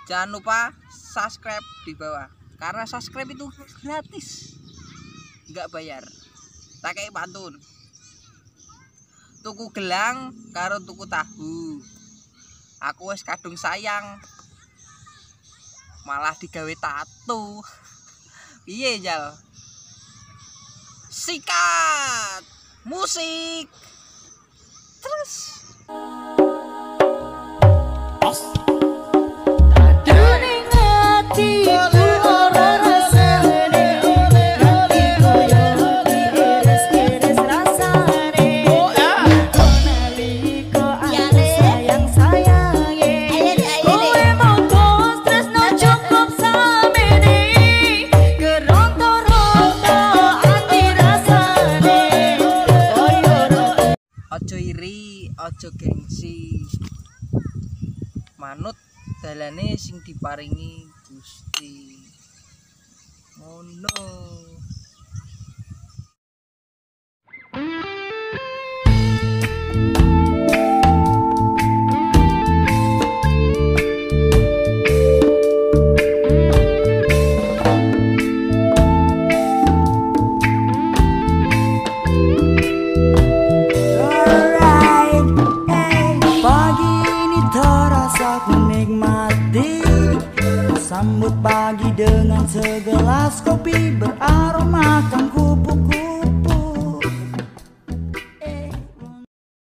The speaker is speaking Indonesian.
Jangan lupa subscribe di bawah, karena subscribe itu gratis, nggak bayar. Tak kayak pantun. Tuku gelang karo tuku tahu. Aku wis kadung sayang, malah digawe tato. Piye Jal? Sikat musik terus. Ojo iri, ojo gengsi, manut dalane sing diparingi Gusti. Ngono. Sambut pagi dengan segelas kopi beraroma kangkung.